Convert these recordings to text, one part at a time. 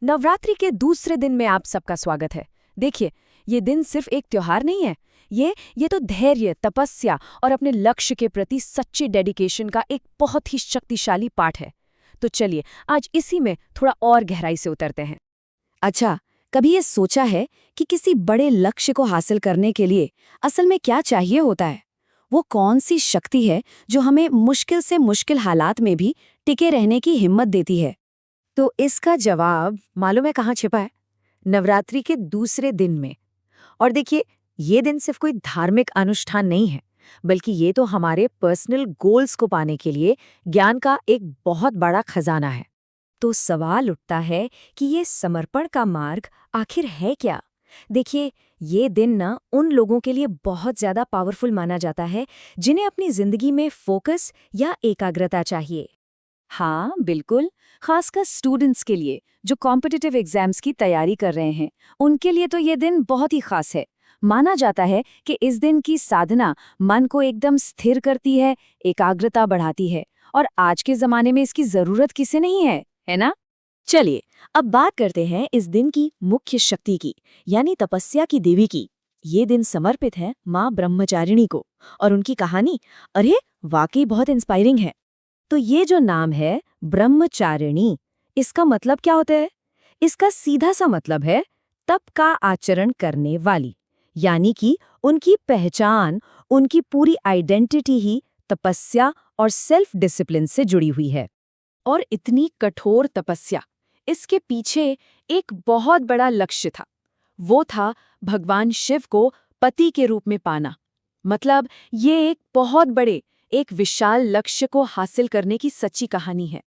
नवरात्रि के दूसरे दिन में आप सबका स्वागत है। देखिए, ये दिन सिर्फ एक त्योहार नहीं है। ये तो धैर्य, तपस्या और अपने लक्ष्य के प्रति सच्ची डेडिकेशन का एक बहुत ही शक्तिशाली पाठ है। तो चलिए, आज इसी में थोड़ा और गहराई से उतरते हैं। अच्छा, कभी ये सोचा है कि किसी बड़े लक्ष्य को हासिल करने के लिए असल में क्या चाहिए होता है? वो कौन सी शक्ति है जो हमें मुश्किल से मुश्किल हालात में भी टिके रहने की हिम्मत देती है? तो इसका जवाब मालूम है कहाँ छिपा है? नवरात्रि के दूसरे दिन में। और देखिए, ये दिन सिर्फ कोई धार्मिक अनुष्ठान नहीं है, बल्कि ये तो हमारे पर्सनल गोल्स को पाने के लिए ज्ञान का एक बहुत बड़ा खजाना है। तो सवाल उठता है कि ये समर्पण का मार्ग आखिर है क्या? देखिए, ये दिन ना उन लोगों के लिए बहुत ज्यादा पावरफुल माना जाता है जिन्हें अपनी जिंदगी में फोकस या एकाग्रता चाहिए। हाँ, बिल्कुल। खासकर स्टूडेंट्स के लिए जो कॉम्पिटिटिव एग्जाम्स की तैयारी कर रहे हैं, उनके लिए तो ये दिन बहुत ही खास है। माना जाता है कि इस दिन की साधना मन को एकदम स्थिर करती है, एकाग्रता बढ़ाती है, और आज के जमाने में इसकी जरूरत किसे नहीं है ना? चलिए, अब बात करते हैं इस दिन की मुख्य शक्ति की, यानी तपस्या की देवी की। ये दिन समर्पित है माँ ब्रह्मचारिणी को, और उनकी कहानी अरे वाकई बहुत इंस्पायरिंग है। तो ये जो नाम है ब्रह्मचारिणी, इसका मतलब क्या होता है? इसका सीधा सा मतलब है तप का आचरण करने वाली, यानी कि उनकी पहचान, उनकी पूरी आइडेंटिटी ही तपस्या और सेल्फ डिसिप्लिन से जुड़ी हुई है। और इतनी कठोर तपस्या, इसके पीछे एक बहुत बड़ा लक्ष्य था। वो था भगवान शिव को पति के रूप में पाना। मतलब ये एक बहुत बड़े, एक विशाल लक्ष्य को हासिल करने की सच्ची कहानी है।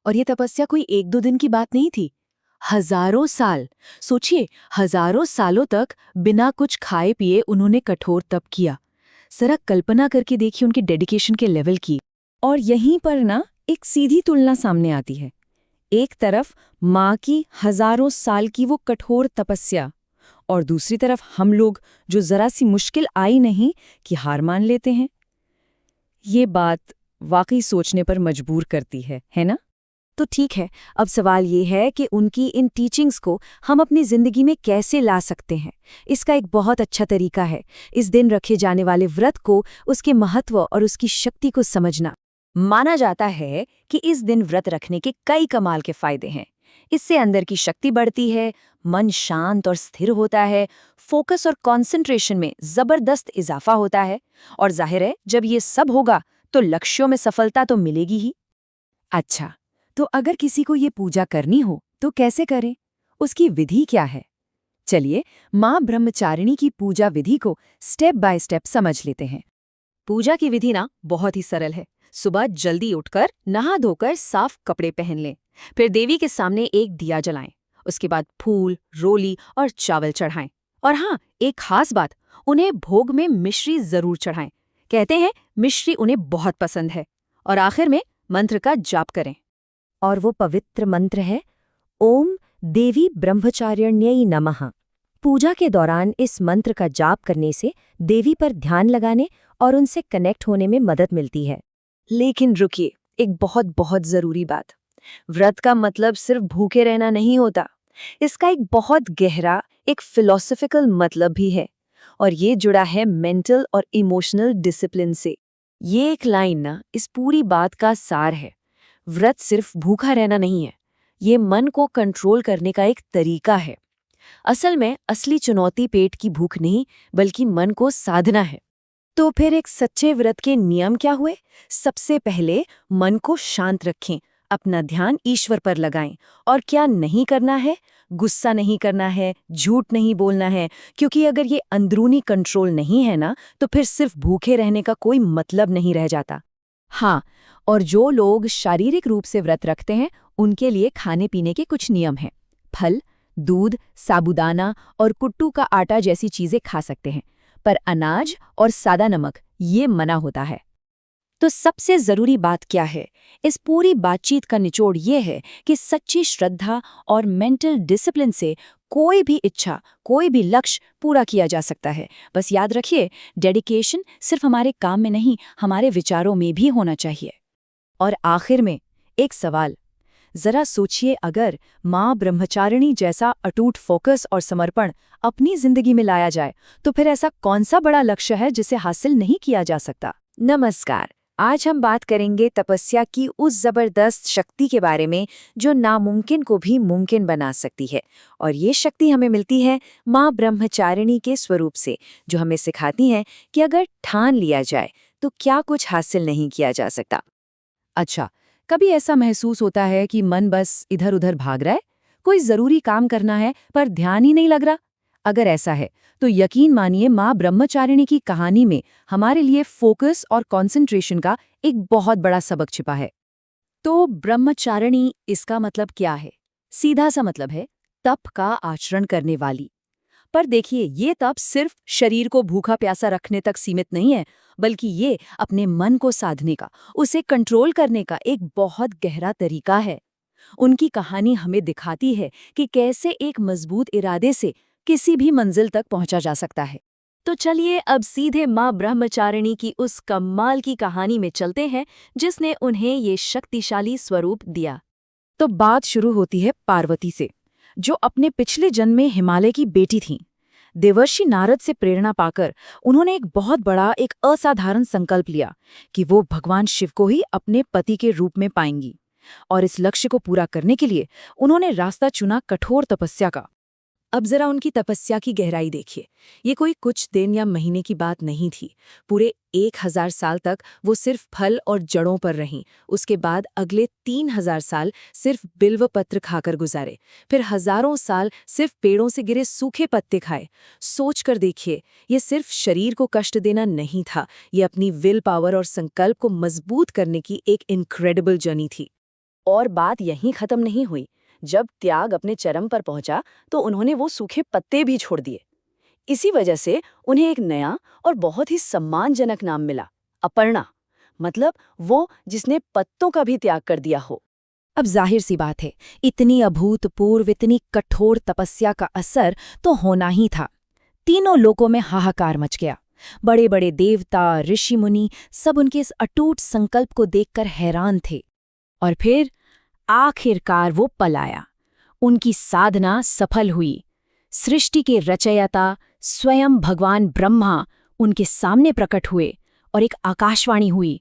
और ये तपस्या कोई एक दो दिन की बात नहीं थी। हजारों साल, सोचिए, हजारों सालों तक बिना कुछ खाए पिए उन्होंने कठोर तप किया। जरा कल्पना करके देखिए उनकी डेडिकेशन के लेवल की। और यहीं पर ना एक सीधी तुलना सामने आती है। एक तरफ माँ की हजारों साल की वो कठोर तपस्या, और दूसरी तरफ हम लोग जो जरा सी मुश्किल आई नहीं कि हार मान लेते हैं। ये बात वाकई सोचने पर मजबूर करती है ना? तो ठीक है, अब सवाल ये है कि उनकी इन टीचिंग्स को हम अपनी जिंदगी में कैसे ला सकते हैं। इसका एक बहुत अच्छा तरीका है इस दिन रखे जाने वाले व्रत को, उसके महत्व और उसकी शक्ति को समझना। माना जाता है कि इस दिन व्रत रखने के कई कमाल के फायदे हैं। इससे अंदर की शक्ति बढ़ती है, मन शांत और स्थिर होता है, फोकस और कंसंट्रेशन में जबरदस्त इजाफा होता है, और जाहिर है जब ये सब होगा तो लक्ष्यों में सफलता तो मिलेगी ही। अच्छा, तो अगर किसी को ये पूजा करनी हो तो कैसे करें? उसकी विधि क्या है? चलिए, माँ ब्रह्मचारिणी की पूजा विधि को स्टेप बाय स्टेप समझ लेते हैं। पूजा की विधि ना बहुत ही सरल है। सुबह जल्दी उठकर नहा धोकर साफ कपड़े पहन लें। फिर देवी के सामने एक दिया जलाएं। उसके बाद फूल, रोली और चावल चढ़ाएं। और हाँ, एक खास बात, उन्हें भोग में मिश्री जरूर चढ़ाएं। कहते हैं मिश्री उन्हें बहुत पसंद है। और आखिर में मंत्र का जाप करें। और वो पवित्र मंत्र है ओम देवी ब्रह्मचारिण्यै नमः। पूजा के दौरान इस मंत्र का जाप करने से देवी पर ध्यान लगाने और उनसे कनेक्ट होने में मदद मिलती है। लेकिन रुकिए, एक बहुत बहुत जरूरी बात। व्रत का मतलब सिर्फ भूखे रहना नहीं होता। इसका एक बहुत गहरा, एक फिलॉसफिकल मतलब भी है, और ये जुड़ा है मेंटल और इमोशनल डिसिप्लिन से। ये एक लाइन ना इस पूरी बात का सार है। व्रत सिर्फ भूखा रहना नहीं है, ये मन को कंट्रोल करने का एक तरीका है। असल में असली चुनौती पेट की भूख नहीं, बल्कि मन को साधना है। तो फिर एक सच्चे व्रत के नियम क्या हुए? सबसे पहले मन को शांत रखें, अपना ध्यान ईश्वर पर लगाएं। और क्या नहीं करना है? गुस्सा नहीं करना है, झूठ नहीं बोलना है, क्योंकि अगर ये अंदरूनी कंट्रोल नहीं है ना, तो फिर सिर्फ भूखे रहने का कोई मतलब नहीं रह जाता। हाँ, और जो लोग शारीरिक रूप से व्रत रखते हैं, उनके लिए खाने पीने के कुछ नियम हैं। फल, दूध, साबूदाना और कुट्टू का आटा जैसी चीजें खा सकते हैं, पर अनाज और सादा नमक ये मना होता है। तो सबसे जरूरी बात क्या है? इस पूरी बातचीत का निचोड़ ये है कि सच्ची श्रद्धा और मेंटल डिसिप्लिन से कोई भी इच्छा, कोई भी लक्ष्य पूरा किया जा सकता है। बस याद रखिए, डेडिकेशन सिर्फ हमारे काम में नहीं, हमारे विचारों में भी होना चाहिए। और आखिर में एक सवाल, जरा सोचिए, अगर माँ ब्रह्मचारिणी जैसा अटूट फोकस और समर्पण अपनी जिंदगी में लाया जाए तो फिर ऐसा कौन सा बड़ा लक्ष्य है जिसे हासिल नहीं किया जा सकता। नमस्कार। आज हम बात करेंगे तपस्या की उस जबरदस्त शक्ति के बारे में जो नामुमकिन को भी मुमकिन बना सकती है। और ये शक्ति हमें मिलती है माँ ब्रह्मचारिणी के स्वरूप से, जो हमें सिखाती हैं कि अगर ठान लिया जाए तो क्या कुछ हासिल नहीं किया जा सकता। अच्छा, कभी ऐसा महसूस होता है कि मन बस इधर उधर भाग रहा है, कोई जरूरी काम करना है पर ध्यान ही नहीं लग रहा? अगर ऐसा है तो यकीन मानिए, माँ ब्रह्मचारिणी की कहानी में हमारे लिए फोकस और कंसंट्रेशन का एक बहुत बड़ा सबक छिपा है। तो ब्रह्मचारिणी, इसका मतलब क्या है? सीधा सा मतलब है तप का आचरण करने वाली। पर देखिए, ये तप सिर्फ शरीर को भूखा प्यासा रखने तक सीमित नहीं है, बल्कि ये अपने मन को साधने का, उसे कंट्रोल करने का एक बहुत गहरा तरीका है। उनकी कहानी हमें दिखाती है कि कैसे एक मजबूत इरादे से किसी भी मंजिल तक पहुंचा जा सकता है। तो चलिए अब सीधे माँ ब्रह्मचारिणी की उस कमाल की कहानी में चलते हैं जिसने उन्हें ये शक्तिशाली स्वरूप दिया। तो बात शुरू होती है पार्वती से, जो अपने पिछले जन्म में हिमालय की बेटी थीं। देवर्षि नारद से प्रेरणा पाकर उन्होंने एक बहुत बड़ा, एक असाधारण संकल्प लिया कि वो भगवान शिव को ही अपने पति के रूप में पाएंगी। और इस लक्ष्य को पूरा करने के लिए उन्होंने रास्ता चुना कठोर तपस्या का। अब जरा उनकी तपस्या की गहराई देखिए। ये कोई कुछ दिन या महीने की बात नहीं थी। पूरे 1000 साल तक वो सिर्फ फल और जड़ों पर रहीं। उसके बाद अगले 3000 साल सिर्फ बिल्व पत्र खाकर गुजारे। फिर हजारों साल सिर्फ पेड़ों से गिरे सूखे पत्ते खाए। सोच कर देखिए, ये सिर्फ शरीर को कष्ट देना नहीं था, ये अपनी विल पावर और संकल्प को मजबूत करने की एक इनक्रेडिबल जर्नी थी। और बात यहीं खत्म नहीं हुई। जब त्याग अपने चरम पर पहुंचा तो उन्होंने वो सूखे पत्ते भी छोड़ दिए। इसी वजह से उन्हें एक नया और बहुत ही सम्मानजनक नाम मिला, अपर्णा। मतलब वो जिसने पत्तों का भी त्याग कर दिया हो। अब जाहिर सी बात है, इतनी अभूतपूर्व, इतनी कठोर तपस्या का असर तो होना ही था। तीनों लोकों में हाहाकार मच गया। बड़े बड़े देवता, ऋषि मुनि सब उनके इस अटूट संकल्प को देखकर हैरान थे। और फिर आखिरकार वो पल आया। उनकी साधना सफल हुई। सृष्टि के रचयिता स्वयं भगवान ब्रह्मा उनके सामने प्रकट हुए और एक आकाशवाणी हुई,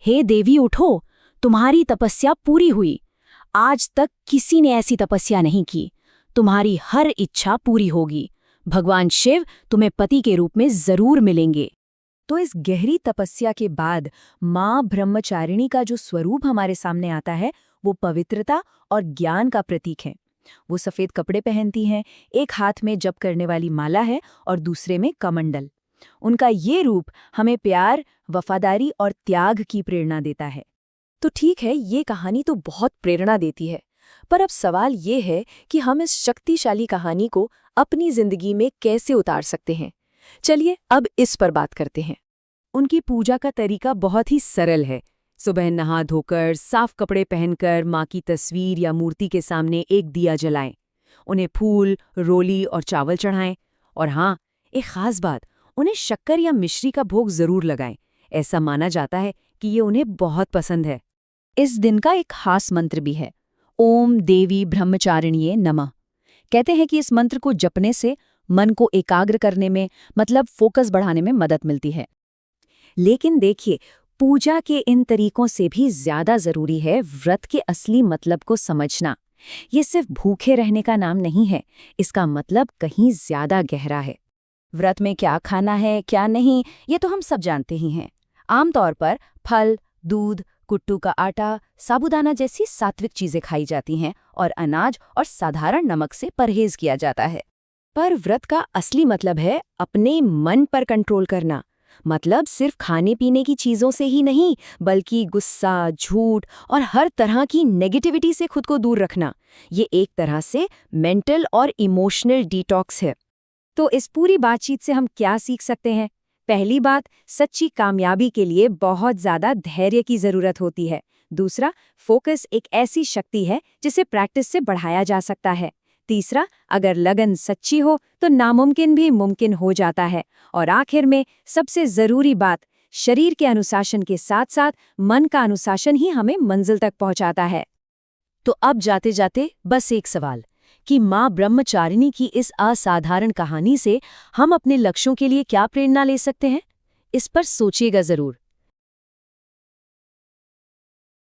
हे देवी उठो, तुम्हारी तपस्या पूरी हुई। आज तक किसी ने ऐसी तपस्या नहीं की। तुम्हारी हर इच्छा पूरी होगी। भगवान शिव तुम्हें पति के रूप में जरूर मिलेंगे। तो इस गहरी तपस्या के बाद माँ ब्रह्मचारिणी का जो स्वरूप हमारे सामने आता है, वो पवित्रता और ज्ञान का प्रतीक है। वो सफेद कपड़े पहनती हैं, एक हाथ में जप करने वाली माला है और दूसरे में कमंडल। उनका ये रूप हमें प्यार, वफादारी और त्याग की प्रेरणा देता है। तो ठीक है, ये कहानी तो बहुत प्रेरणा देती है, पर अब सवाल ये है कि हम इस शक्तिशाली कहानी को अपनी जिंदगी में कैसे उतार सकते हैं। चलिए अब इस पर बात करते हैं। उनकी पूजा का तरीका बहुत ही सरल है। सुबह नहा धोकर, साफ कपड़े पहनकर माँ की तस्वीर या मूर्ति के सामने एक दिया जलाएं। उन्हें फूल, रोली और चावल चढ़ाएं। और हाँ, एक खास बात, उन्हें शक्कर या मिश्री का भोग जरूर लगाएं। ऐसा माना जाता है कि ये उन्हें बहुत पसंद है। इस दिन का एक खास मंत्र भी है, ओम देवी ब्रह्मचारिण्ये नमः। कहते हैं कि इस मंत्र को जपने से मन को एकाग्र करने में, मतलब फोकस बढ़ाने में मदद मिलती है। लेकिन देखिए, पूजा के इन तरीकों से भी ज्यादा जरूरी है व्रत के असली मतलब को समझना। ये सिर्फ भूखे रहने का नाम नहीं है, इसका मतलब कहीं ज्यादा गहरा है। व्रत में क्या खाना है, क्या नहीं, ये तो हम सब जानते ही हैं। आमतौर पर फल, दूध, कुट्टू का आटा, साबूदाना जैसी सात्विक चीजें खाई जाती हैं और अनाज और साधारण नमक से परहेज किया जाता है। पर व्रत का असली मतलब है अपने मन पर कंट्रोल करना। मतलब सिर्फ खाने पीने की चीजों से ही नहीं, बल्कि गुस्सा, झूठ और हर तरह की नेगेटिविटी से खुद को दूर रखना। ये एक तरह से मेंटल और इमोशनल डिटॉक्स है। तो इस पूरी बातचीत से हम क्या सीख सकते हैं? पहली बात, सच्ची कामयाबी के लिए बहुत ज्यादा धैर्य की जरूरत होती है। दूसरा, फोकस एक ऐसी शक्ति है जिसे प्रैक्टिस से बढ़ाया जा सकता है। तीसरा, अगर लगन सच्ची हो तो नामुमकिन भी मुमकिन हो जाता है। और आखिर में सबसे जरूरी बात, शरीर के अनुशासन के साथ साथ मन का अनुशासन ही हमें मंजिल तक पहुंचाता है। तो अब जाते जाते बस एक सवाल कि माँ ब्रह्मचारिणी की इस असाधारण कहानी से हम अपने लक्ष्यों के लिए क्या प्रेरणा ले सकते हैं? इस पर सोचिएगा जरूर।